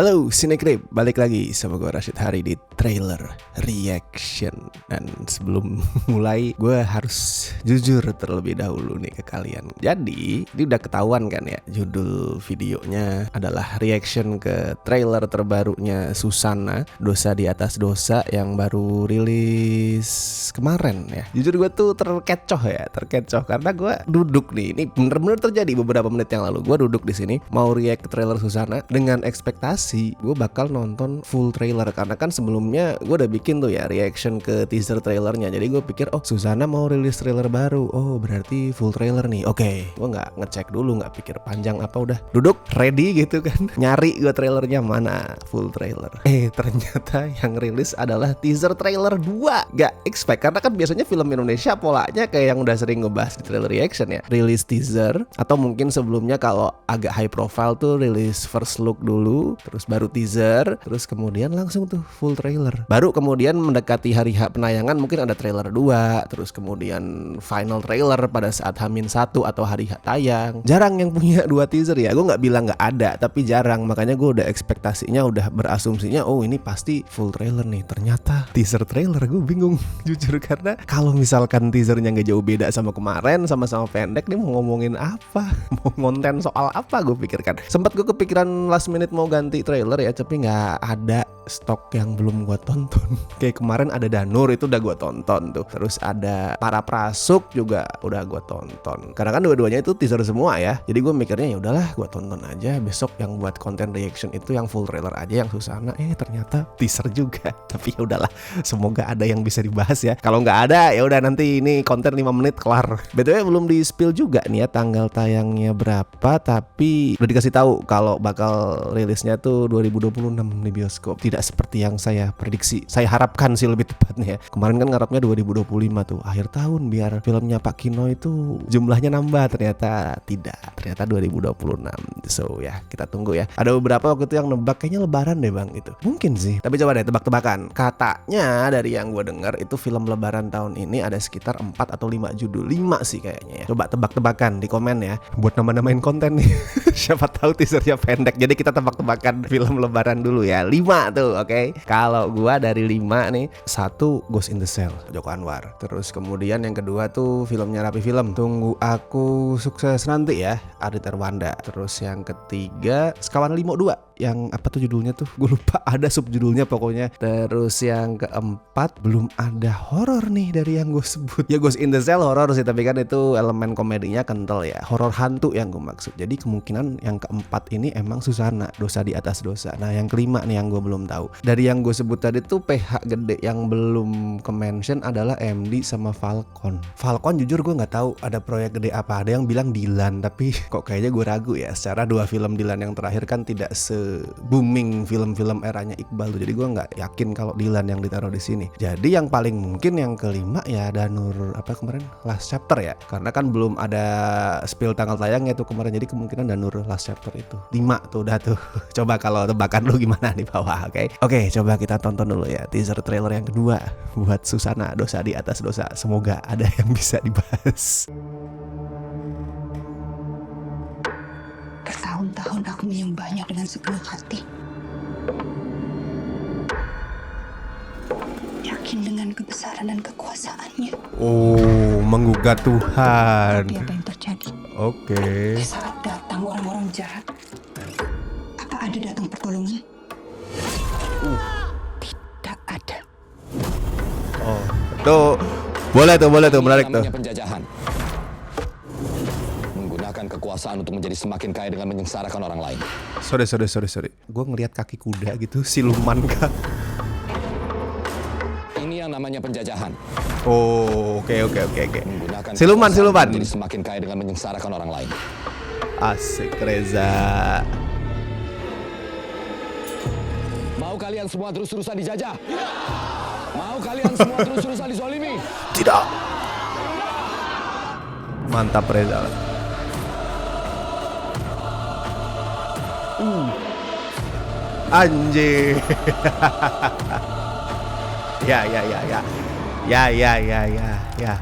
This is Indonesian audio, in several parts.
Halo Cinecrip, balik lagi sama gue Rashid Hari di trailer reaction. Dan sebelum mulai gue harus jujur terlebih dahulu nih ke kalian. Jadi ini udah ketahuan kan ya, judul videonya adalah reaction ke trailer terbarunya Susanna, Dosa di Atas Dosa, yang baru rilis kemarin ya. Jujur gue tuh terkecoh karena gue duduk nih, ini bener-bener terjadi beberapa menit yang lalu. Gue duduk di sini mau react ke trailer Susanna dengan ekspektasi gue bakal nonton full trailer, karena kan sebelumnya gue udah bikin tuh ya reaction ke teaser trailernya. Jadi gue pikir oh Susanna mau rilis trailer baru, oh berarti full trailer nih. Oke, gue nggak ngecek dulu, nggak pikir panjang apa, udah duduk ready gitu kan, nyari gue trailernya mana full trailer. Ternyata yang rilis adalah teaser trailer 2. Gak expect, karena kan biasanya film Indonesia polanya kayak yang udah sering ngebahas di trailer reaction ya, rilis teaser atau mungkin sebelumnya kalau agak high profile tuh rilis first look dulu, terus baru teaser, terus kemudian langsung tuh full trailer. Baru kemudian mendekati hari H penayangan mungkin ada trailer 2, terus kemudian final trailer pada saat H-1 atau hari H tayang. Jarang yang punya 2 teaser ya, gue gak bilang gak ada, tapi jarang. Makanya gue udah ekspektasinya, udah berasumsinya oh ini pasti full trailer nih. Ternyata teaser trailer, gue bingung jujur, karena kalau misalkan teasernya gak jauh beda sama kemarin, sama-sama pendek, nih mau ngomongin apa? Mau ngonten soal apa, gue pikirkan. Sempat gue kepikiran last minute mau ganti trailer ya, tapi nggak ada stok yang belum gue tonton. Kayak kemarin ada Danur, itu udah gue tonton tuh. Terus ada Para Prasuk juga udah gue tonton. Karena kan dua-duanya itu teaser semua ya. Jadi gue mikirnya ya udahlah gue tonton aja. Besok yang buat konten reaction itu yang full trailer aja, yang Susanna. Ternyata teaser juga. Tapi ya udahlah, semoga ada yang bisa dibahas ya. Kalau nggak ada ya udah, nanti ini konten 5 menit kelar. BTW belum di spill juga nih ya tanggal tayangnya berapa, tapi udah dikasih tahu kalau bakal rilisnya tuh 2026 di bioskop. Tidak seperti yang saya prediksi, saya harapkan sih lebih tepatnya. Kemarin kan ngarapnya 2025 tuh, akhir tahun, biar filmnya Pak Kino itu jumlahnya nambah. Ternyata tidak, ternyata 2026. So ya, kita tunggu ya. Ada beberapa waktu itu yang nebak kayaknya lebaran deh bang, itu mungkin sih. Tapi coba deh tebak-tebakan. Katanya dari yang gue dengar itu film lebaran tahun ini ada sekitar 4 atau 5 judul. 5 sih kayaknya ya. Coba tebak-tebakan di komen ya, buat nama-namain konten nih. Siapa tahu teasernya pendek, jadi kita tebak-tebakan film lebaran dulu ya. 5 tuh, oke. Kalau gua dari 5 nih, 1 Ghost in the Shell, Joko Anwar. Terus kemudian yang kedua tuh filmnya Rapi Film, Tunggu Aku Sukses Nanti ya, Adit Erwanda. Terus yang ketiga Sekawan Limo 2, yang apa tuh judulnya tuh, gue lupa, ada subjudulnya pokoknya. Terus yang keempat belum ada horor nih dari yang gue sebut ya. Ghost in the Shell horor sih, tapi kan itu elemen komedinya kental ya, horor hantu yang gue maksud. Jadi kemungkinan yang keempat ini emang Susanna, Dosa di Atas Dosa. Nah yang kelima nih yang gue belum tahu. Dari yang gue sebut tadi tuh PH gede yang belum ke-mention adalah MD sama Falcon. Falcon jujur gue nggak tahu ada proyek gede apa. Ada yang bilang Dilan, tapi kok kayaknya gue ragu ya. Secara 2 film Dilan yang terakhir kan tidak booming film-film eranya Iqbal tuh. Jadi gue nggak yakin kalau Dilan yang ditaruh di sini. Jadi yang paling mungkin yang kelima ya Danur apa kemarin, Last Chapter ya. Karena kan belum ada spill tanggal tayangnya tuh kemarin. Jadi kemungkinan Danur Last Chapter itu 5 tuh udah tuh. Coba kalau tebakan lu gimana di bawah, oke? Oke, coba kita tonton dulu ya teaser trailer yang kedua buat Susanna, Dosa di Atas Dosa. Semoga ada yang bisa dibahas. Bertahun-tahun aku menyembahnya dengan sepenuh hati. Yakin dengan kebesaran dan kekuasaannya. Oh, menggugat Tuhan. Tapi apa yang terjadi? Oke. Saat datang orang-orang jahat, apa ada datang pertolongan? Tidak ada. Oh, tuh boleh tuh menarik tuh. Penjajahan. Menggunakan kekuasaan untuk menjadi semakin kaya dengan menyengsarakan orang lain. Sorry. Gue ngelihat kaki kuda gitu, siluman kah? Ini yang namanya penjajahan. Oh, oke. Menggunakan Siluman. menjadi semakin kaya dengan menyengsarakan orang lain. Asik Reza. Mau kalian semua terus-terusan dijajah? Mau kalian semua terus-terusan dizolimi? Tidak. Mantap Reza. Anjir. Ya.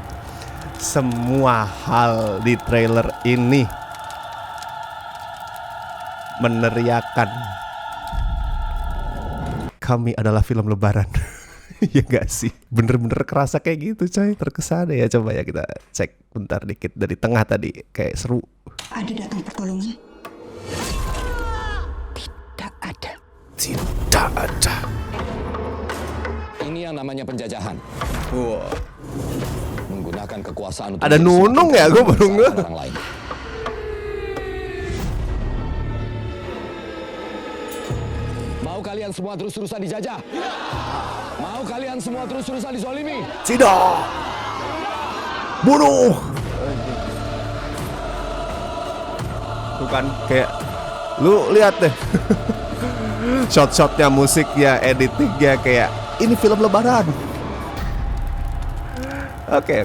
Semua hal di trailer ini meneriakan kami adalah film lebaran. Ya gak sih? Bener-bener kerasa kayak gitu coy. Terkesan ya. Coba ya kita cek bentar dikit dari tengah tadi. Kayak seru. Ada datang pertolongan? Tidak ada. Tidak ada. Ini yang namanya penjajahan. Wow. Menggunakan kekuasaan untuk Ada nunung ya? Gue baru nge. orang lain. Mau kalian semua terus-terusan dijajah? Mau kalian semua terus-terusan dizolimi? Tidak. Bunuh. Bukan kayak lu lihat deh. Shot-shotnya, musiknya, editingnya kayak ini film lebaran. Oke.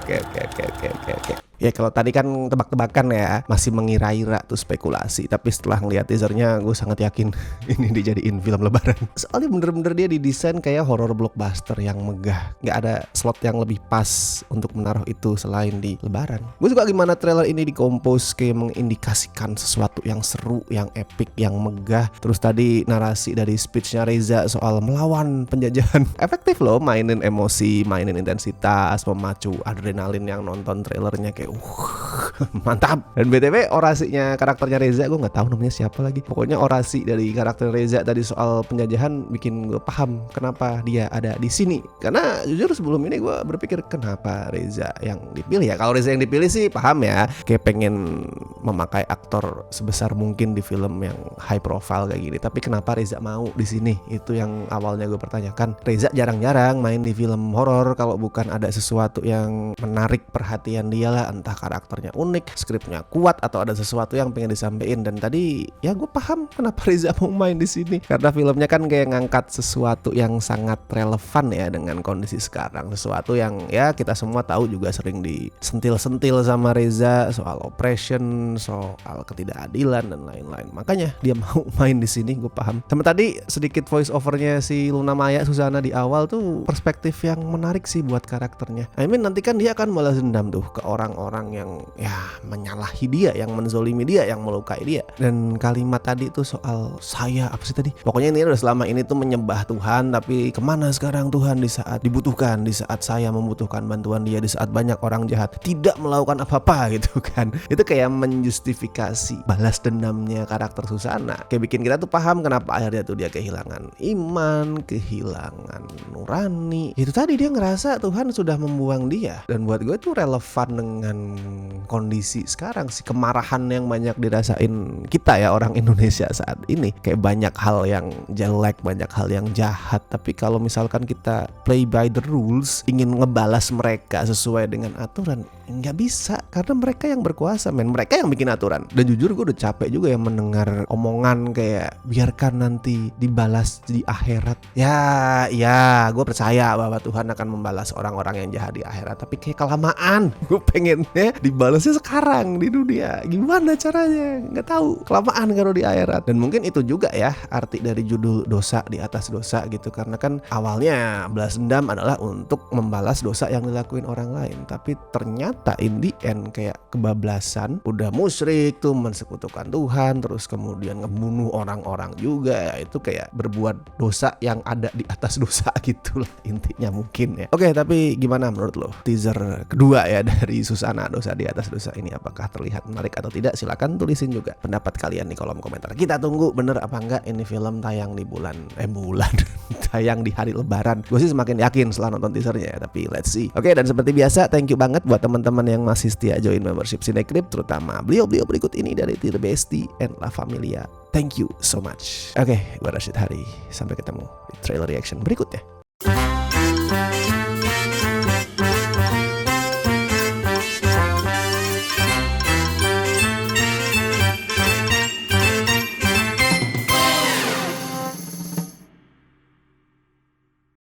Ya kalau tadi kan tebak-tebakan ya, masih mengira-ira tuh spekulasi. Tapi setelah ngeliat teasernya, gue sangat yakin ini dijadiin film lebaran. Soalnya bener-bener dia didesain kayak horror blockbuster yang megah. Gak ada slot yang lebih pas untuk menaruh itu selain di lebaran. Gue suka gimana trailer ini dikompos kayak mengindikasikan sesuatu yang seru, yang epic, yang megah. Terus tadi narasi dari speechnya Reza soal melawan penjajahan. Efektif loh, mainin emosi, mainin intensitas, memacu adrenalin yang nonton trailernya kayak mantap. Dan BTW orasinya karakternya Reza, gue nggak tahu namanya siapa lagi. Pokoknya orasi dari karakter Reza tadi soal penjajahan bikin gue paham kenapa dia ada di sini. Karena jujur sebelum ini gue berpikir kenapa Reza yang dipilih ya. Kalau Reza yang dipilih sih paham ya, kayak pengen memakai aktor sebesar mungkin di film yang high profile kayak gini. Tapi kenapa Reza mau di sini? Itu yang awalnya gue pertanyakan. Reza jarang-jarang main di film horor kalau bukan ada sesuatu yang menarik perhatian dia lah. Entah karakternya unik, skripnya kuat, atau ada sesuatu yang pengen disampaikan. Dan tadi ya gue paham kenapa Reza mau main di sini, karena filmnya kan kayak ngangkat sesuatu yang sangat relevan ya dengan kondisi sekarang. Sesuatu yang ya kita semua tahu juga sering disentil-sentil sama Reza soal oppression, soal ketidakadilan dan lain-lain. Makanya dia mau main di sini, gue paham. Sama tadi sedikit voice overnya si Luna Maya Susana di awal tuh perspektif yang menarik sih buat karakternya. I mean nanti kan dia akan balas dendam tuh ke orang-orang yang ya menyalahi dia, yang menzolimi dia, yang melukai dia. Dan kalimat tadi tuh soal saya apa sih tadi? Pokoknya ini udah selama ini tuh menyembah Tuhan, tapi kemana sekarang Tuhan di saat dibutuhkan, di saat saya membutuhkan bantuan dia, di saat banyak orang jahat tidak melakukan apa-apa gitu kan. Itu kayak menjustifikasi balas dendamnya karakter Susana. Kayak bikin kita tuh paham kenapa akhirnya tuh dia kehilangan iman, kehilangan nurani. Itu tadi dia ngerasa Tuhan sudah membuang dia. Dan buat gue tuh relevan dengan kondisi sekarang sih, kemarahan yang banyak dirasain kita ya orang Indonesia saat ini. Kayak banyak hal yang jelek, banyak hal yang jahat. Tapi kalau misalkan kita play by the rules, ingin ngebalas mereka sesuai dengan aturan, nggak bisa, karena mereka yang berkuasa men, mereka yang bikin aturan. Dan jujur gue udah capek juga ya mendengar omongan kayak biarkan nanti dibalas di akhirat. Ya gue percaya bahwa Tuhan akan membalas orang-orang yang jahat di akhirat, tapi kayak kelamaan. Gue pengennya dibalasnya sekarang di dunia. Gimana caranya? Nggak tahu. Kelamaan kalau di akhirat. Dan mungkin itu juga ya arti dari judul dosa di atas dosa gitu. Karena kan awalnya balas dendam adalah untuk membalas dosa yang dilakuin orang lain. Tapi ternyata in the end kayak kebablasan. Udah musyrik tuh, mensekutukan Tuhan. Terus kemudian ngebunuh orang-orang juga. Ya, itu kayak berbuat dosa yang ada di atas dosa gitu lah intinya mungkin ya. Oke, tapi gimana menurut lo teaser kedua ya dari Susana Dosa di Atas Dosa ini? Apakah terlihat menarik atau tidak? Silakan tulisin juga pendapat kalian di kolom komentar. Kita tunggu bener apa enggak ini film tayang di bulan tayang di hari Lebaran. Gue sih semakin yakin setelah nonton teasernya ya, tapi let's see. Oke, dan seperti biasa thank you banget buat teman-teman yang masih setia join membership Cinecrip, terutama beliau-beliau berikut ini dari Tir Besti and La Familia. Thank you so much. Oke, gue Rashid Hari. Sampai ketemu di trailer reaction berikutnya.